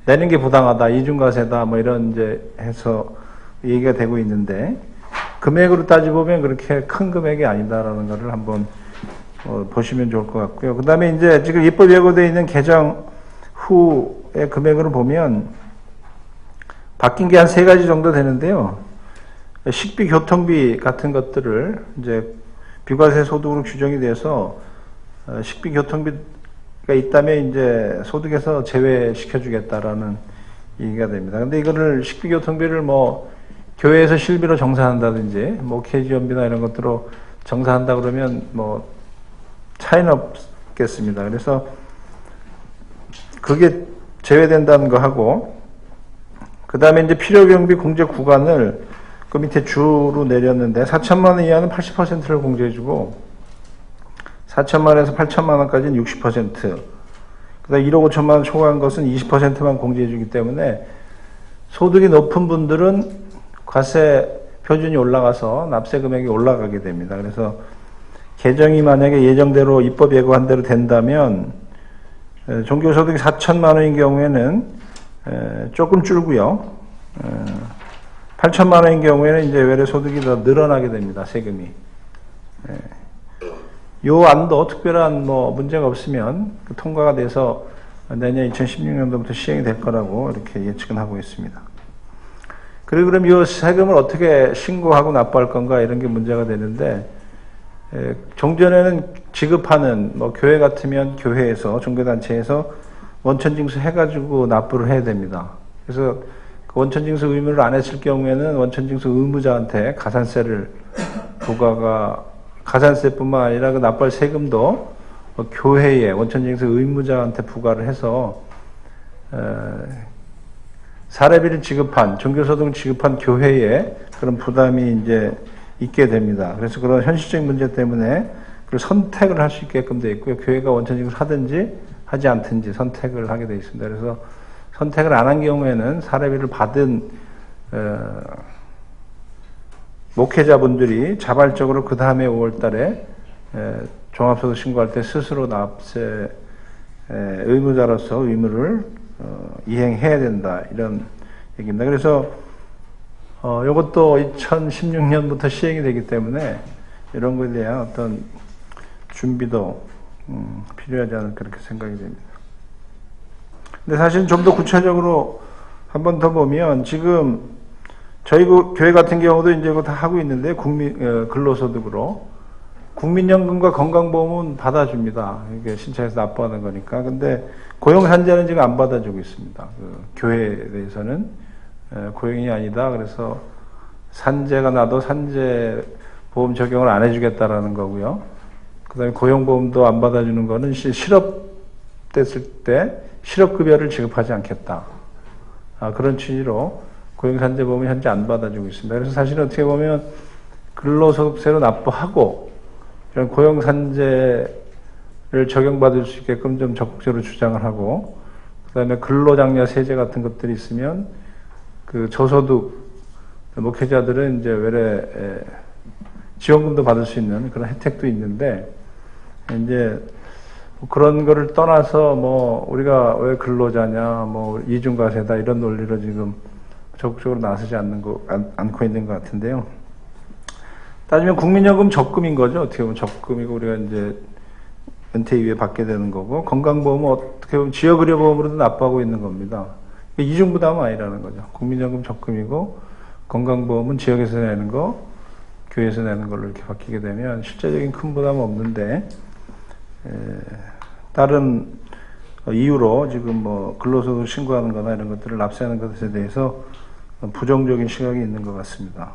내는 게 부당하다, 이중과세다, 뭐 이런 이제 해서 얘기가 되고 있는데 금액으로 따져보면 그렇게 큰 금액이 아니다라는 것을 한번 보시면 좋을 것 같고요. 그 다음에 이제 지금 입법 예고되어 있는 개정 후의 금액으로 보면 바뀐 게 한 3가지 정도 되는데요. 식비, 교통비 같은 것들을 이제 비과세 소득으로 규정이 돼서 식비, 교통비가 있다면 이제 소득에서 제외시켜주겠다라는 얘기가 됩니다. 근데 이거를 식비, 교통비를 뭐 교회에서 실비로 정산한다든지 목회 지원비나 이런 것들로 정산한다 그러면 뭐 차이는 없겠습니다. 그래서 그게 제외된다는 거 하고 그 다음에 이제 필요경비 공제 구간을 그 밑에 주로 내렸는데 4천만 원 이하는 80%를 공제해주고 4천만 원에서 8천만 원까지는 60%, 그다음 1억 5천만 원 초과한 것은 20%만 공제해주기 때문에 소득이 높은 분들은 과세 표준이 올라가서 납세 금액이 올라가게 됩니다. 그래서 개정이 만약에 예정대로 입법 예고한 대로 된다면 종교소득이 4천만 원인 경우에는 조금 줄고요. 8천만 원인 경우에는 이제 외래 소득이 더 늘어나게 됩니다. 세금이. 요 안도 특별한 뭐 문제가 없으면 통과가 돼서 내년 2016년도부터 시행이 될 거라고 이렇게 예측은 하고 있습니다. 그리고 그럼 이 세금을 어떻게 신고하고 납부할 건가 이런 게 문제가 되는데 종전에는 지급하는 뭐 교회 같으면 교회에서 종교단체에서 원천징수 해가지고 납부를 해야 됩니다. 그래서 그 원천징수 의무를 안 했을 경우에는 원천징수 의무자한테 가산세를 부과가 가산세뿐만 아니라 그 납부할 세금도 교회에 원천징수 의무자한테 부과를 해서 사례비를 지급한 종교소득을 지급한 교회에 그런 부담이 이제 있게 됩니다. 그래서 그런 현실적인 문제 때문에 그 선택을 할 수 있게끔 되어 있고요. 교회가 원천징수를 하든지 하지 않든지 선택을 하게 되어 있습니다. 그래서 선택을 안 한 경우에는 사례비를 받은 목회자분들이 자발적으로 그 다음에 5월달에 종합소득 신고할 때 스스로 납세 의무자로서 의무를 이행해야 된다 이런 얘기입니다. 그래서 이것도 2016년부터 시행이 되기 때문에 이런 것에 대한 어떤 준비도 필요하지 않을까 그렇게 생각이 됩니다. 근데 사실 좀 더 구체적으로 한 번 더 보면 지금 저희 교회 같은 경우도 이제 그거 다 하고 있는데 근로소득으로 국민연금과 건강보험은 받아줍니다. 이게 신청해서 납부하는 거니까. 근데 고용산재는 지금 안 받아주고 있습니다. 그 교회에 대해서는 고용이 아니다. 그래서 산재가 나도 산재보험 적용을 안 해주겠다라는 거고요. 그 다음에 고용보험도 안 받아주는 거는 실업됐을 때 실업급여를 지급하지 않겠다. 그런 취지로 고용산재보험을 현재 안 받아주고 있습니다. 그래서 사실 어떻게 보면 근로소득세로 납부하고 이런 고용산재를 적용받을 수 있게끔 좀 적극적으로 주장을 하고, 그 다음에 근로장려 세제 같은 것들이 있으면 그 저소득 목회자들은 이제 외래 지원금도 받을 수 있는 그런 혜택도 있는데, 이제 그런 거를 떠나서 뭐 우리가 왜 근로자냐, 뭐 이중과세다 이런 논리로 지금 적극적으로 나서지 않고 있는 것 같은데요. 따지면 국민연금 적금인 거죠. 어떻게 보면 적금이고 우리가 이제 은퇴 이후에 받게 되는 거고, 건강보험은 어떻게 보면 지역의료보험으로도 납부하고 있는 겁니다. 이중부담은 아니라는 거죠. 국민연금 적금이고 건강보험은 지역에서 내는 거, 교회에서 내는 걸로 이렇게 바뀌게 되면 실제적인 큰 부담은 없는데, 다른 이유로 지금 뭐 근로소득 신고하는 거나 이런 것들을 납세하는 것에 대해서 부정적인 시각이 있는 것 같습니다.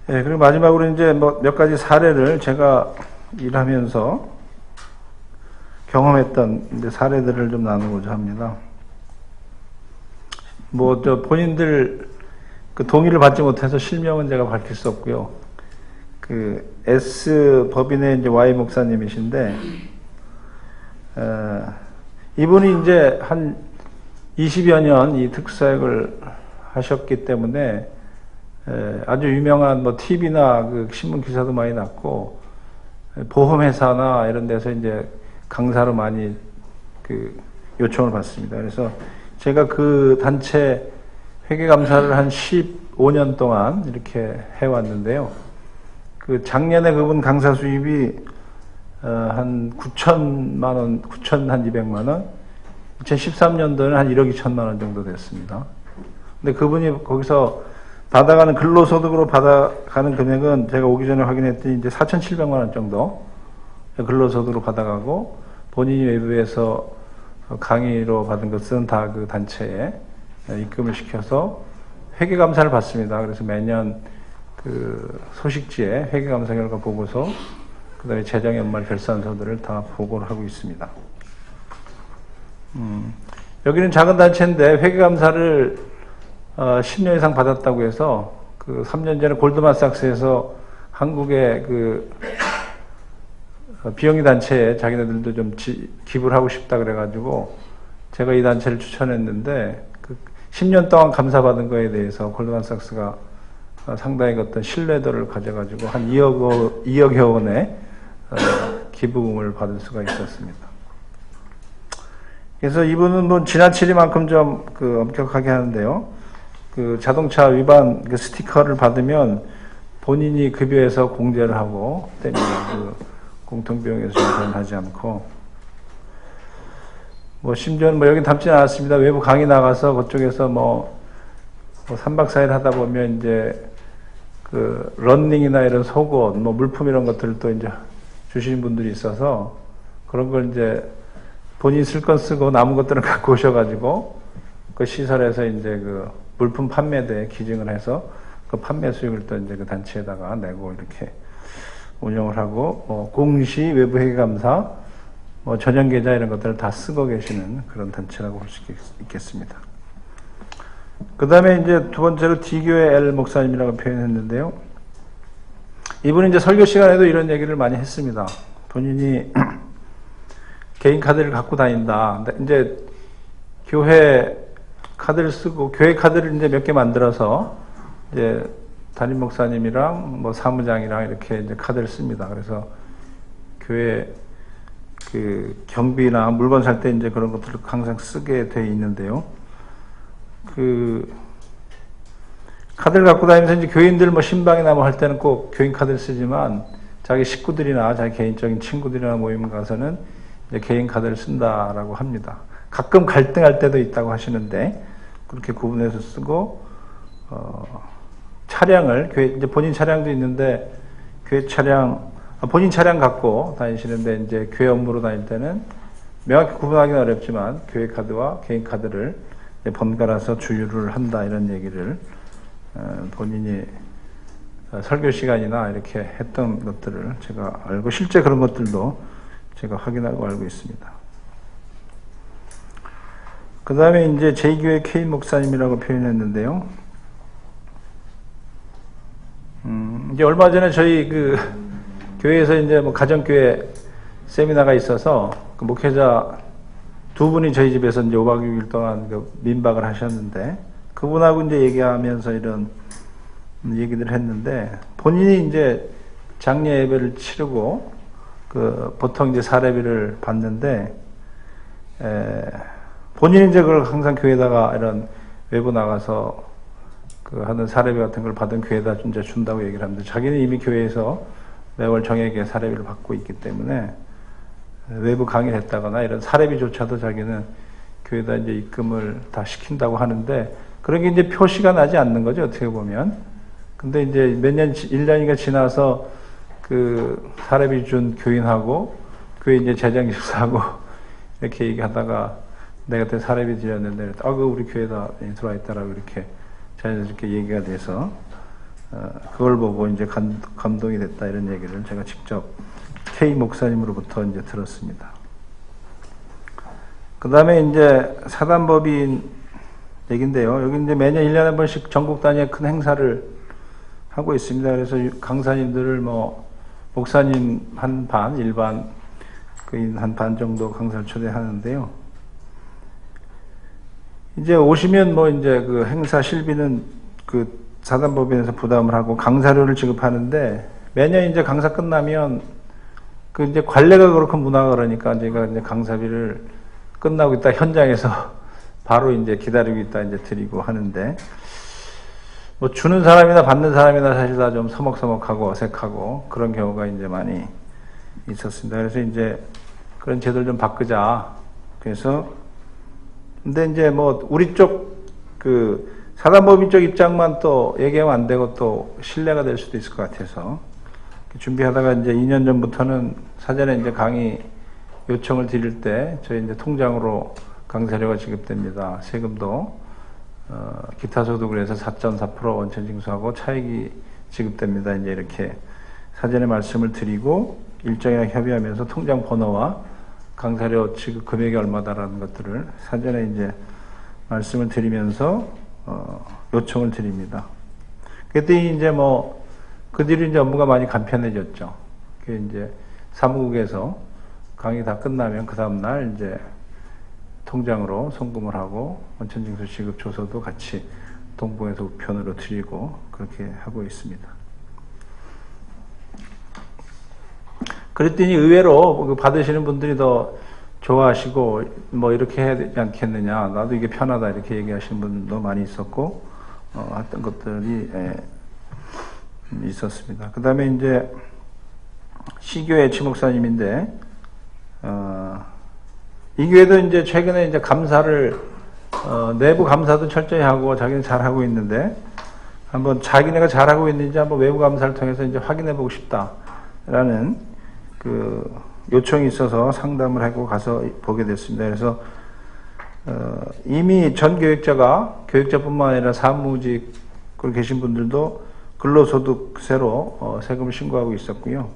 예, 그리고 마지막으로 이제 뭐 몇 가지 사례를 제가 일하면서 경험했던 이제 사례들을 좀 나누고자 합니다. 뭐 본인들 그 동의를 받지 못해서 실명은 제가 밝힐 수 없고요. 그 S 법인의 이제 Y 목사님이신데, 이분이 이제 한 20여 년 이 특수사역을 하셨기 때문에 아주 유명한 뭐 TV나 그 신문 기사도 많이 났고, 보험회사나 이런 데서 이제 강사로 많이 그 요청을 받습니다. 그래서 제가 그 단체 회계감사를 한 15년 동안 이렇게 해왔는데요. 그 작년에 그분 강사 수입이 한 9천만 원, 9,200만 원, 2013년도에는 한 1억 2천만 원 정도 됐습니다. 근데 그분이 거기서 받아가는 근로소득으로 받아가는 금액은 제가 오기 전에 확인했더니 이제 4,700만 원 정도 근로소득으로 받아가고, 본인이 외부에서 강의로 받은 것은 다 그 단체에 입금을 시켜서 회계감사를 받습니다. 그래서 매년 그 소식지에 회계감사 결과 보고서, 그 다음에 재정연말 결산서들을 다 보고를 하고 있습니다. 여기는 작은 단체인데 회계감사를 10년 이상 받았다고 해서 그 3년 전에 골드만삭스에서 한국의 그 비영리 단체에 자기네들도 좀 기부를 하고 싶다 그래가지고 제가 이 단체를 추천했는데, 그 10년 동안 감사받은 거에 대해서 골드만삭스가 상당히 어떤 신뢰도를 가져가지고 한 2억여 원의 기부금을 받을 수가 있었습니다. 그래서 이분은 뭐 지나치리만큼 좀 그 엄격하게 하는데요. 그 자동차 위반 그 스티커를 받으면 본인이 급여에서 공제를 하고 때문에 그 공통비용에서 전하지 않고, 뭐 심지어는 뭐 여기 담지는 않았습니다. 외부 강의 나가서 그쪽에서 뭐 3박 4일 하다 보면 이제 그 런닝이나 이런 속옷, 뭐 물품 이런 것들을 또 이제 주시는 분들이 있어서 그런 걸 이제 본인 쓸 건 쓰고 남은 것들은 갖고 오셔가지고 그 시설에서 이제 그 물품 판매대에 기증을 해서 그 판매 수익을 또 이제 그 단체에다가 내고 이렇게 운영을 하고, 공시, 외부 회계감사, 뭐 전용 계좌 이런 것들을 다 쓰고 계시는 그런 단체라고 볼 수 있겠습니다. 그 다음에 이제 두 번째로 D교회 L 목사님이라고 표현했는데요. 이분은 이제 설교 시간에도 이런 얘기를 많이 했습니다. 본인이 개인 카드를 갖고 다닌다. 이제 교회 카드를 쓰고, 교회 카드를 이제 몇 개 만들어서 이제 담임 목사님이랑 뭐 사무장이랑 이렇게 이제 카드를 씁니다. 그래서 교회 그 경비나 물건 살 때 이제 그런 것들을 항상 쓰게 돼 있는데요. 그 카드를 갖고 다니면서 이제 교인들 뭐 신방이나 뭐 할 때는 꼭 교인 카드를 쓰지만, 자기 식구들이나 자기 개인적인 친구들이나 모임 가서는 이제 개인 카드를 쓴다라고 합니다. 가끔 갈등할 때도 있다고 하시는데 그렇게 구분해서 쓰고, 차량을 교회 이제 본인 차량도 있는데 교회 차량 본인 차량 갖고 다니시는데 이제 교회 업무로 다닐 때는 명확히 구분하기는 어렵지만 교회 카드와 개인 카드를 번갈아서 주유를 한다, 이런 얘기를 본인이 설교 시간이나 이렇게 했던 것들을 제가 알고, 실제 그런 것들도 제가 확인하고 알고 있습니다. 그 다음에 이제 제2교회 K 목사님이라고 표현했는데요. 이제 얼마 전에 저희 그 교회에서 이제 뭐 가정교회 세미나가 있어서 그 목회자 두 분이 저희 집에서 이제 5박 6일 동안 그 민박을 하셨는데, 그분하고 이제 얘기하면서 이런 얘기들을 했는데, 본인이 이제 장례 예배를 치르고 그 보통 이제 사례비를 받는데, 본인이 이제 그걸 항상 교회에다가 이런 외부 나가서 그 하는 사례비 같은 걸 받은 교회에다 이제 준다고 얘기를 합니다. 자기는 이미 교회에서 매월 정액의 사례비를 받고 있기 때문에 외부 강의를 했다거나 이런 사례비조차도 자기는 교회에다 이제 입금을 다 시킨다고 하는데, 그런 게 이제 표시가 나지 않는 거죠, 어떻게 보면. 근데 이제 몇 년, 1년인가 지나서 그 사례비 준 교인하고 교회 이제 재정집사하고 이렇게 얘기하다가 내가 그때 사례비 드렸는데, 우리 교회다 들어와 있다라고 이렇게 자연스럽게 얘기가 돼서, 그걸 보고 이제 감동이 됐다 이런 얘기를 제가 직접 K 목사님으로부터 이제 들었습니다. 그 다음에 이제 사단법인 얘기인데요. 여기 이제 매년 1년에 한 번씩 전국 단위의 큰 행사를 하고 있습니다. 그래서 강사님들을 목사님 한 반, 일반 한 반 정도 강사를 초대하는데요. 이제 오시면 이제 그 행사 실비는 그 사단법인에서 부담을 하고 강사료를 지급하는데, 매년 이제 강사 끝나면 그 이제 관례가 그렇고 문화가 그러니까 제가 이제 강사비를 끝나고 있다 현장에서 바로 이제 기다리고 있다 이제 드리고 하는데, 주는 사람이나 받는 사람이나 사실 다 좀 서먹서먹하고 어색하고 그런 경우가 이제 많이 있었습니다. 그래서 이제 그런 제도를 좀 바꾸자. 그래서 근데 이제 우리 쪽 그 사단법인 쪽 입장만 또 얘기하면 안 되고 또 신뢰가 될 수도 있을 것 같아서 준비하다가 이제 2년 전부터는 사전에 이제 강의 요청을 드릴 때 저희 이제 통장으로 강사료가 지급됩니다. 세금도 기타 소득을 해서 4.4% 원천 징수하고 차익이 지급됩니다. 이제 이렇게 사전에 말씀을 드리고 일정이랑 협의하면서 통장 번호와 강사료 지급 금액이 얼마다라는 것들을 사전에 이제 말씀을 드리면서 요청을 드립니다. 그랬더니 이제 그 뒤로 이제 업무가 많이 간편해졌죠. 그 이제 사무국에서 강의 다 끝나면 그 다음날 이제 통장으로 송금을 하고 원천징수 지급 조서도 같이 동봉해서 우편으로 드리고 그렇게 하고 있습니다. 그랬더니 의외로 받으시는 분들이 더 좋아하시고 이렇게 해야 되지 않겠느냐, 나도 이게 편하다 이렇게 얘기하시는 분도 많이 있었고 했던 것들이 있었습니다. 그 다음에 이제 시교회 지목사님인데 이 교회도 이제 최근에 이제 감사를 내부 감사도 철저히 하고 자기는 잘 하고 있는데 한번 자기네가 잘 하고 있는지 한번 외부 감사를 통해서 이제 확인해 보고 싶다라는 그 요청이 있어서 상담을 하고 가서 보게 됐습니다. 그래서 이미 전 교육자뿐만 아니라 사무직으로 계신 분들도 근로소득세로 세금을 신고하고 있었고요.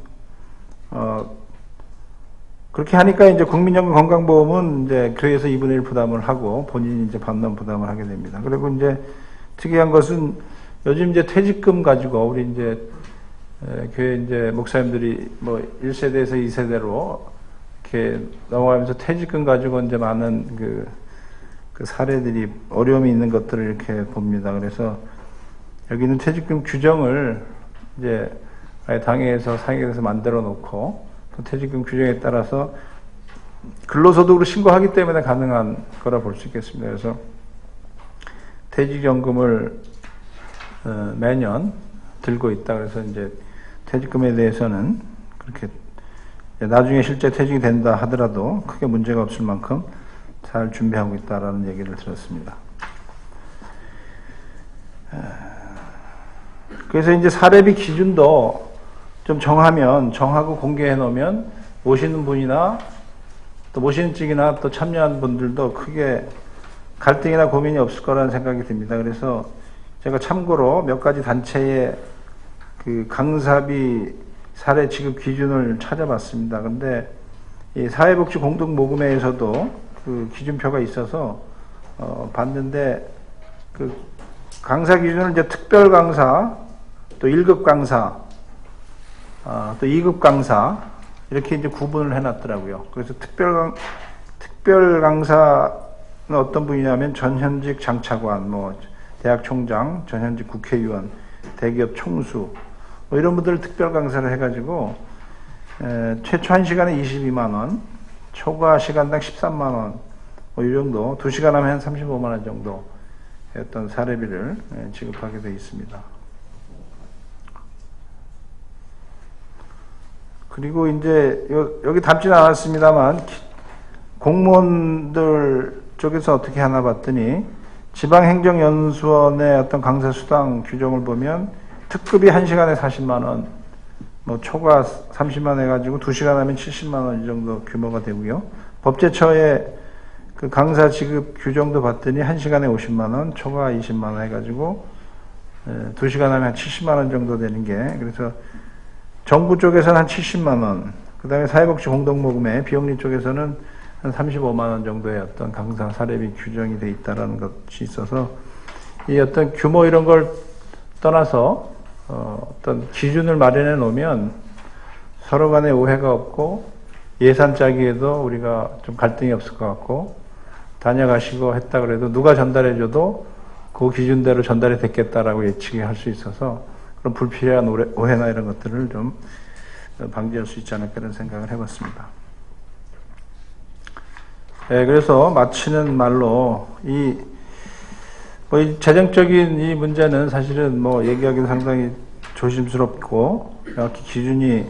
그렇게 하니까 이제 국민연금 건강보험은 이제 교회에서 2분의 1 부담을 하고 본인이 이제 반만 부담을 하게 됩니다. 그리고 이제 특이한 것은 요즘 이제 퇴직금 가지고 우리 이제 교회 이제 목사님들이 1세대에서 2세대로 이렇게 넘어가면서 퇴직금 가지고 이제 많은 그 사례들이 어려움이 있는 것들을 이렇게 봅니다. 그래서 여기는 퇴직금 규정을 이제 아예 당회에서 상회에서 만들어 놓고 퇴직금 규정에 따라서 근로소득으로 신고하기 때문에 가능한 거라 볼 수 있겠습니다. 그래서 퇴직연금을 매년 들고 있다. 그래서 이제 퇴직금에 대해서는 그렇게 나중에 실제 퇴직이 된다 하더라도 크게 문제가 없을 만큼 잘 준비하고 있다라는 얘기를 들었습니다. 그래서 이제 사례비 기준도 좀 정하고 공개해 놓으면 모시는 분이나 또 모시는 쪽이나 또 참여한 분들도 크게 갈등이나 고민이 없을 거라는 생각이 듭니다. 그래서 제가 참고로 몇 가지 단체의 그 강사비 사례 지급 기준을 찾아봤습니다. 근데 이 사회복지 공동모금회에서도 그 기준표가 있어서 봤는데 그 강사 기준을 이제 특별 강사, 또 1급 강사, 또 2급 강사 이렇게 이제 구분을 해놨더라고요. 그래서 특별 강사는 어떤 분이냐면 전현직 장차관, 대학 총장, 전현직 국회의원, 대기업 총수 이런 분들을 특별 강사를 해가지고 최초 1시간에 22만 원, 초과 시간당 13만 원, 이 정도 2시간 하면 한 35만 원 정도 어떤 사례비를 지급하게 되어 있습니다. 그리고 이제 여기 담지는 않았습니다만 공무원들 쪽에서 어떻게 하나 봤더니 지방행정연수원의 어떤 강사 수당 규정을 보면 특급이 1시간에 40만 원, 뭐 초과 30만 해가지고 2시간 하면 70만 원 이 정도 규모가 되고요. 법제처의 그 강사 지급 규정도 봤더니 1시간에 50만 원, 초과 20만 원 해가지고 2시간 하면 한 70만 원 정도 되는 게, 그래서 정부 쪽에서는 한 70만 원, 그 다음에 사회복지 공동모금회 비영리 쪽에서는 한 35만 원 정도의 어떤 강사 사례비 규정이 돼 있다라는 것이 있어서, 이 어떤 규모 이런 걸 떠나서 어떤 기준을 마련해 놓으면 서로 간에 오해가 없고 예산 짜기에도 우리가 좀 갈등이 없을 것 같고, 다녀가시고 했다 그래도 누가 전달해 줘도 그 기준대로 전달이 됐겠다라고 예측이 할 수 있어서 그런 불필요한 오해나 이런 것들을 좀 방지할 수 있지 않을까 이런 생각을 해봤습니다. 네, 그래서 마치는 말로 이 재정적인 이 문제는 사실은 뭐 얘기하기는 상당히 조심스럽고 정확히 기준이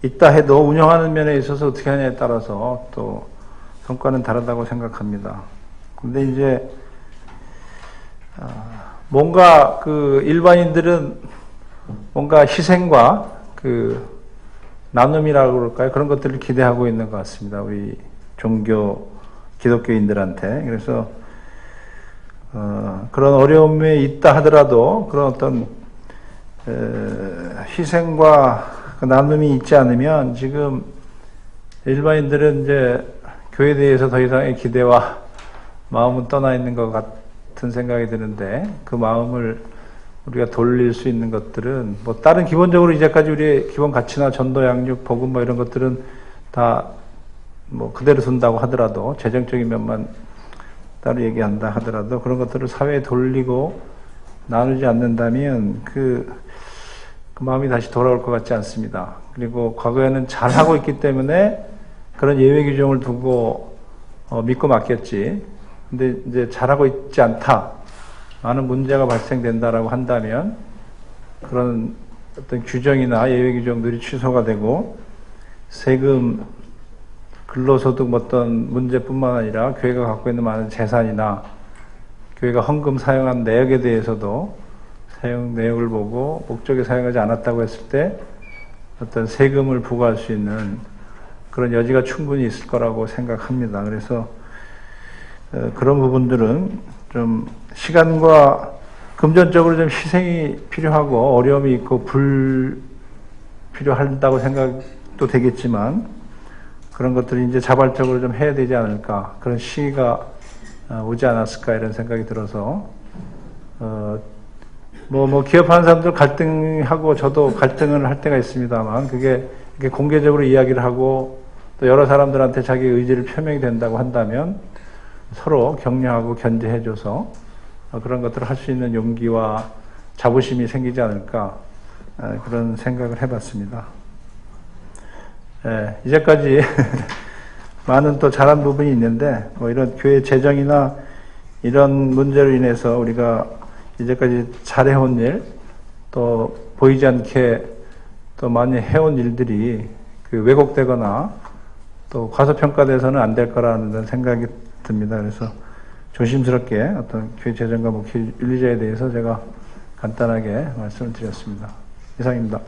있다 해도 운영하는 면에 있어서 어떻게 하냐에 따라서 또 성과는 다르다고 생각합니다. 근데 이제 뭔가 그 일반인들은 뭔가 희생과 그 나눔이라고 그럴까요? 그런 것들을 기대하고 있는 것 같습니다. 우리 기독교인들한테. 그래서 그런 어려움이 있다 하더라도 그런 어떤 희생과 그 나눔이 있지 않으면 지금 일반인들은 이제 교회에 대해서 더 이상의 기대와 마음은 떠나 있는 것 같은 생각이 드는데, 그 마음을 우리가 돌릴 수 있는 것들은 뭐 다른 기본적으로 이제까지 우리의 기본 가치나 전도, 양육, 복음 뭐 이런 것들은 다 뭐 그대로 둔다고 하더라도, 재정적인 면만 따로 얘기한다 하더라도 그런 것들을 사회에 돌리고 나누지 않는다면 그 마음이 다시 돌아올 것 같지 않습니다. 그리고 과거에는 잘 하고 있기 때문에 그런 예외 규정을 두고 믿고 맡겼지. 근데 이제 잘하고 있지 않다, 많은 문제가 발생된다라고 한다면 그런 어떤 규정이나 예외 규정들이 취소가 되고 세금, 근로소득 어떤 문제뿐만 아니라 교회가 갖고 있는 많은 재산이나 교회가 헌금 사용한 내역에 대해서도 사용 내역을 보고 목적에 사용하지 않았다고 했을 때 어떤 세금을 부과할 수 있는 그런 여지가 충분히 있을 거라고 생각합니다. 그래서 그런 부분들은 좀 시간과 금전적으로 좀 희생이 필요하고 어려움이 있고 불필요하다고 생각도 되겠지만, 그런 것들이 이제 자발적으로 좀 해야 되지 않을까, 그런 시기가 오지 않았을까 이런 생각이 들어서 기업하는 사람들 갈등하고 저도 갈등을 할 때가 있습니다만, 그게 이렇게 공개적으로 이야기를 하고 또 여러 사람들한테 자기 의지를 표명이 된다고 한다면 서로 격려하고 견제해줘서 그런 것들을 할 수 있는 용기와 자부심이 생기지 않을까, 그런 생각을 해봤습니다. 이제까지 많은 또 잘한 부분이 있는데, 이런 교회 재정이나 이런 문제로 인해서 우리가 이제까지 잘해온 일, 또 보이지 않게 또 많이 해온 일들이 그 왜곡되거나 또 과소평가돼서는 안 될 거라는 생각이 듭니다. 그래서 조심스럽게 어떤 교회 재정과 목회 윤리자에 대해서 제가 간단하게 말씀을 드렸습니다. 이상입니다.